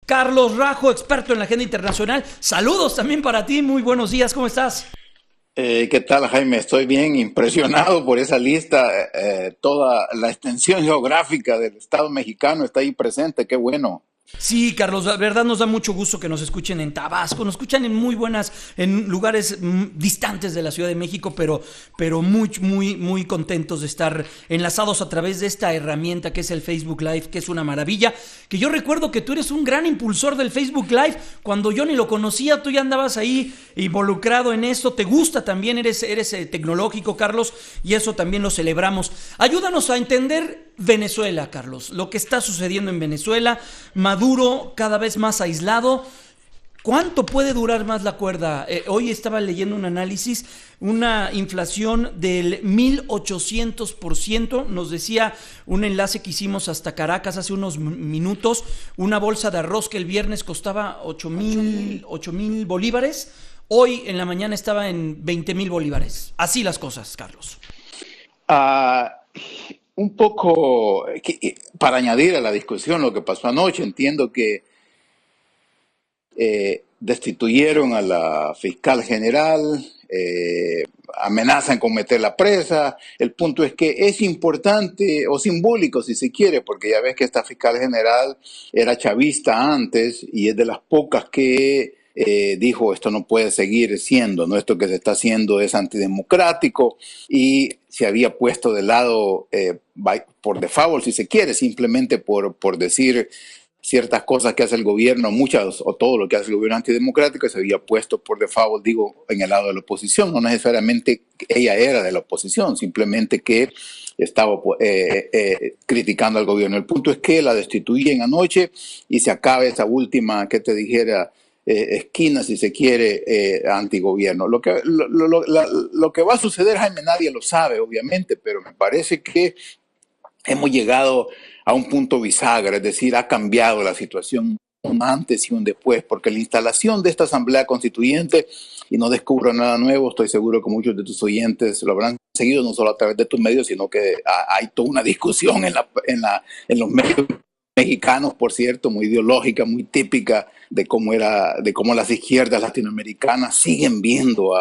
Carlos Rajo, experto en la agenda internacional. Saludos también para ti, muy buenos días, ¿cómo estás? ¿Qué tal, Jaime? Estoy bien impresionado por esa lista. Toda la extensión geográfica del Estado mexicano está ahí presente. Qué bueno. Sí, Carlos, la verdad nos da mucho gusto que nos escuchen en Tabasco, nos escuchan en muy buenas, en lugares distantes de la Ciudad de México, pero muy contentos de estar enlazados a través de esta herramienta que es el Facebook Live, que es una maravilla. Que yo recuerdo que tú eres un gran impulsor del Facebook Live. Cuando yo ni lo conocía, tú ya andabas ahí involucrado en esto. Te gusta también, eres tecnológico, Carlos, y eso también lo celebramos. Ayúdanos a entender Venezuela, Carlos, lo que está sucediendo en Venezuela. Maduro cada vez más aislado. ¿Cuánto puede durar más la cuerda? Hoy estaba leyendo un análisis, una inflación del 1800%, nos decía un enlace que hicimos hasta Caracas hace unos minutos, una bolsa de arroz que el viernes costaba 8,000 bolívares, hoy en la mañana estaba en 20,000 bolívares. Así las cosas, Carlos. Ah, un poco para añadir a la discusión lo que pasó anoche, entiendo que destituyeron a la fiscal general, amenazan con meterla presa. El punto es que es importante o simbólico, si se quiere, porque ya ves que esta fiscal general era chavista antes y es de las pocas que dijo esto no puede seguir siendo, ¿no? Esto que se está haciendo es antidemocrático y se había puesto de lado por default, si se quiere, simplemente por decir ciertas cosas que hace el gobierno, muchas o todo lo que hace el gobierno antidemocrático, se había puesto por default, digo, en el lado de la oposición. No necesariamente ella era de la oposición, simplemente que estaba criticando al gobierno. El punto es que la destituyen anoche y se acaba esa última, que te dijera, esquina, si se quiere, antigobierno. Lo que va a suceder, Jaime, nadie lo sabe, obviamente, pero me parece que hemos llegado a un punto bisagra, es decir, ha cambiado la situación un antes y un después, porque la instalación de esta Asamblea Constituyente, y no descubro nada nuevo, estoy seguro que muchos de tus oyentes lo habrán seguido, no solo a través de tus medios, sino que hay toda una discusión en los medios mexicanos, por cierto, muy ideológica, muy típica de cómo las izquierdas latinoamericanas siguen viendo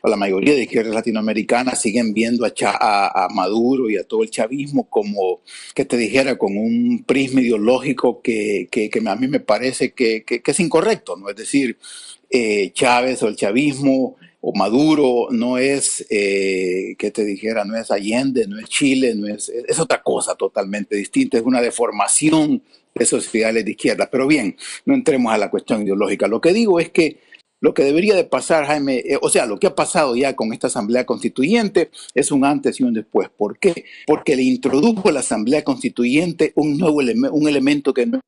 o la mayoría de izquierdas latinoamericanas siguen viendo a Maduro y a todo el chavismo como, que te dijera, con un prisma ideológico que a mí me parece que es incorrecto, ¿no? Es decir, Chávez o el chavismo o Maduro no es, que te dijera, no es Allende, no es Chile, es otra cosa totalmente distinta, es una deformación de esos ideales de izquierda. Pero bien, no entremos a la cuestión ideológica. Lo que digo es que lo que debería de pasar, Jaime, o sea, lo que ha pasado ya con esta Asamblea Constituyente es un antes y un después. ¿Por qué? Porque le introdujo a la Asamblea Constituyente un nuevo un elemento que no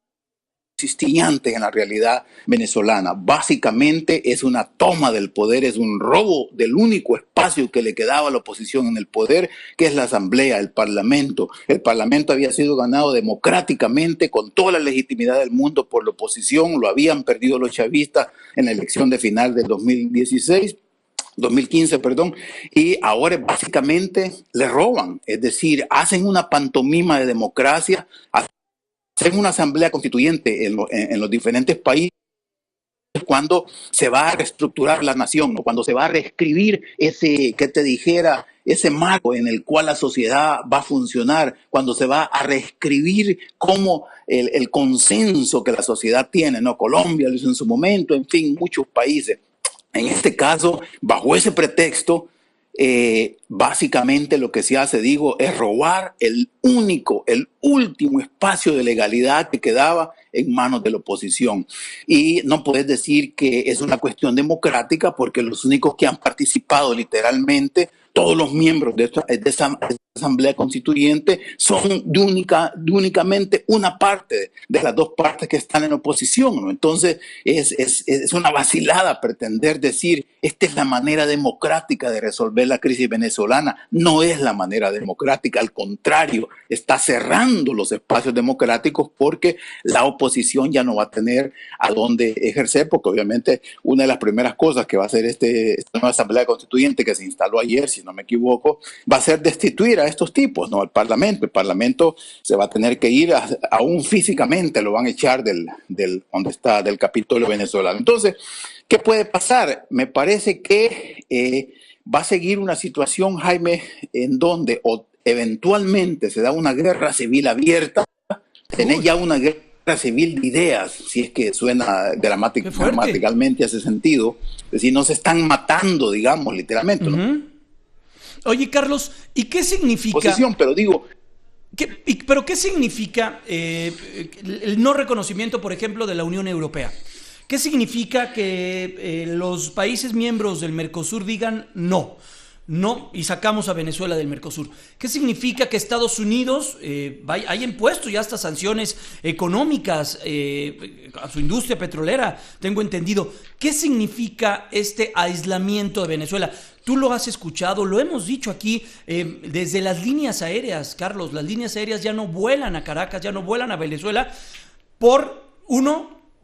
existía antes en la realidad venezolana. Básicamente es una toma del poder, es un robo del único espacio que le quedaba a la oposición en el poder, que es la Asamblea, el Parlamento. El Parlamento había sido ganado democráticamente con toda la legitimidad del mundo por la oposición, lo habían perdido los chavistas en la elección de final del 2015, perdón, y ahora básicamente le roban, es decir, hacen una pantomima de democracia, hacen una asamblea constituyente en los diferentes países cuando se va a reestructurar la nación, ¿no? Cuando se va a reescribir ese, que te dijera, ese marco en el cual la sociedad va a funcionar, cuando se va a reescribir como el consenso que la sociedad tiene, ¿no? Colombia lo hizo en su momento, en fin, muchos países. En este caso, bajo ese pretexto, básicamente lo que se hace, digo, es robar el último espacio de legalidad que quedaba en manos de la oposición. Y no puedes decir que es una cuestión democrática porque los únicos que han participado literalmente, todos los miembros de esa Asamblea Constituyente son únicamente una parte de las dos partes que están en oposición, ¿no? Entonces es una vacilada pretender decir esta es la manera democrática de resolver la crisis venezolana. No es la manera democrática, al contrario, está cerrando los espacios democráticos porque la oposición ya no va a tener a dónde ejercer, porque obviamente una de las primeras cosas que va a hacer esta nueva Asamblea Constituyente que se instaló ayer, si no me equivoco, va a ser destituir a estos tipos, ¿no? Al Parlamento. El Parlamento se va a tener que ir, aún físicamente lo van a echar donde está, del Capitolio venezolano. Entonces, ¿qué puede pasar? Me parece que va a seguir una situación, Jaime, en donde eventualmente se da una guerra civil abierta, tenés ya una guerra civil de ideas, si es que suena gramaticalmente hace sentido, es decir, no se están matando, digamos, literalmente, ¿no? Oye, Carlos, ¿y qué significa? Posición, pero digo... ¿Pero qué significa el no reconocimiento, por ejemplo, de la Unión Europea? ¿Qué significa que los países miembros del Mercosur digan no y sacamos a Venezuela del Mercosur? ¿Qué significa que Estados Unidos haya impuesto ya estas sanciones económicas a su industria petrolera? Tengo entendido. ¿Qué significa este aislamiento de Venezuela? Tú lo has escuchado, lo hemos dicho aquí desde las líneas aéreas, Carlos. Las líneas aéreas ya no vuelan a Caracas, ya no vuelan a Venezuela por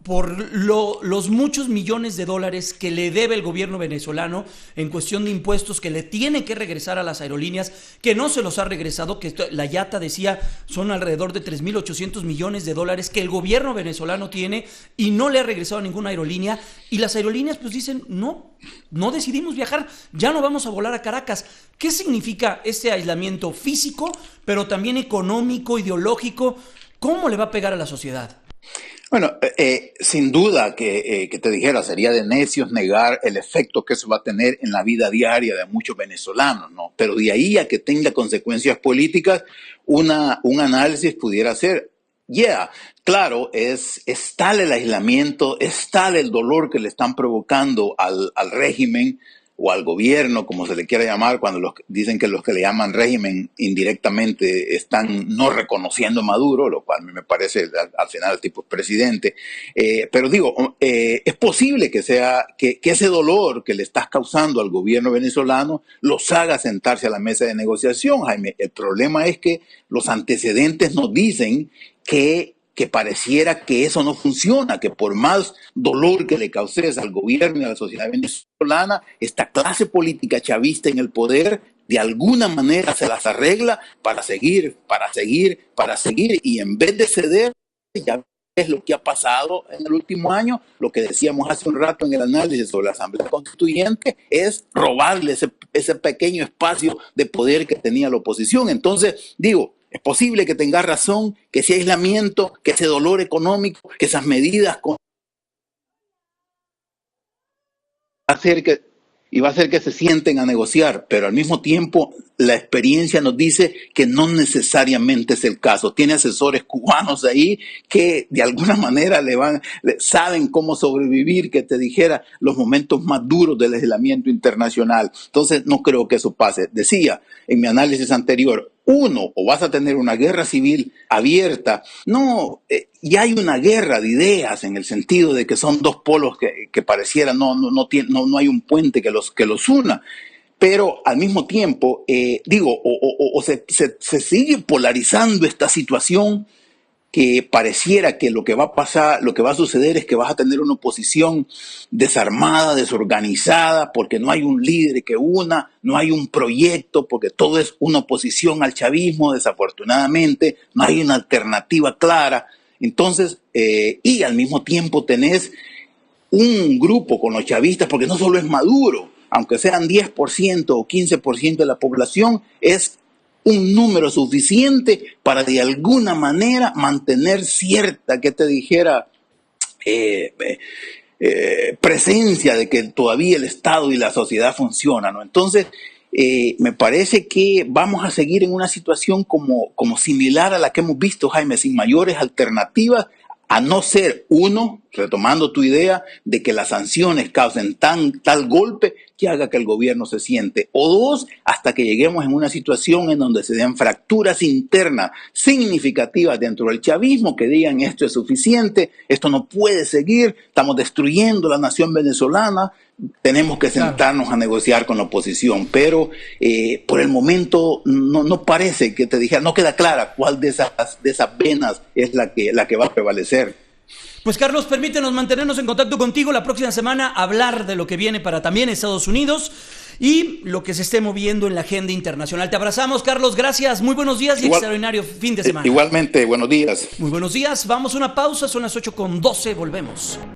los muchos millones de dólares que le debe el gobierno venezolano en cuestión de impuestos que le tiene que regresar a las aerolíneas, que no se los ha regresado, que la IATA decía son alrededor de 3.800 millones de dólares que el gobierno venezolano tiene y no le ha regresado a ninguna aerolínea, y las aerolíneas pues dicen no decidimos viajar, ya no vamos a volar a Caracas. ¿Qué significa este aislamiento físico, pero también económico, ideológico? ¿Cómo le va a pegar a la sociedad? Bueno, sin duda que te dijera, sería de necios negar el efecto que eso va a tener en la vida diaria de muchos venezolanos, ¿no? Pero de ahí a que tenga consecuencias políticas, un análisis pudiera ser, claro, es tal el aislamiento, es tal el dolor que le están provocando al régimen o al gobierno, como se le quiera llamar, cuando dicen que los que le llaman régimen indirectamente están no reconociendo a Maduro, lo cual me parece al final el tipo es presidente. Pero digo, es posible que ese dolor que le estás causando al gobierno venezolano los haga sentarse a la mesa de negociación, Jaime. El problema es que los antecedentes nos dicen que pareciera que eso no funciona, que por más dolor que le causes al gobierno y a la sociedad venezolana, esta clase política chavista en el poder de alguna manera se las arregla para seguir, y en vez de ceder, ya es lo que ha pasado en el último año, lo que decíamos hace un rato en el análisis sobre la Asamblea Constituyente, es robarle ese pequeño espacio de poder que tenía la oposición. Entonces, digo, es posible que tenga razón, que ese aislamiento, que ese dolor económico, que esas medidas va a hacer que se sienten a negociar, pero al mismo tiempo la experiencia nos dice que no necesariamente es el caso. Tiene asesores cubanos ahí que de alguna manera saben cómo sobrevivir, que te dijera, los momentos más duros del aislamiento internacional. Entonces no creo que eso pase. Decía en mi análisis anterior, o vas a tener una guerra civil abierta. Ya hay una guerra de ideas en el sentido de que son dos polos que pareciera no hay un puente que los una. Pero al mismo tiempo, se sigue polarizando esta situación que pareciera que lo que va a pasar, lo que va a suceder es que vas a tener una oposición desarmada, desorganizada, porque no hay un líder que una, no hay un proyecto, porque todo es una oposición al chavismo, desafortunadamente, no hay una alternativa clara. Entonces, y al mismo tiempo tenés un grupo con los chavistas, porque no solo es Maduro, aunque sean 10% o 15% de la población, es un número suficiente para de alguna manera mantener cierta, presencia de que todavía el Estado y la sociedad funcionan, ¿no? Entonces, me parece que vamos a seguir en una situación como similar a la que hemos visto, Jaime, sin mayores alternativas, a no ser, retomando tu idea de que las sanciones causen tal golpe que haga que el gobierno se siente, o dos, hasta que lleguemos en una situación en donde se den fracturas internas significativas dentro del chavismo, que digan esto es suficiente, esto no puede seguir, estamos destruyendo la nación venezolana, tenemos que sentarnos a negociar con la oposición, pero por el momento no parece que te dijera, no queda clara cuál de esas venas es la que va a prevalecer. Pues Carlos, permítenos mantenernos en contacto contigo la próxima semana, hablar de lo que viene para también Estados Unidos y lo que se esté moviendo en la agenda internacional. Te abrazamos, Carlos, gracias, muy buenos días y extraordinario fin de semana. Igualmente, buenos días. Muy buenos días, vamos a una pausa, son las 8:12, volvemos.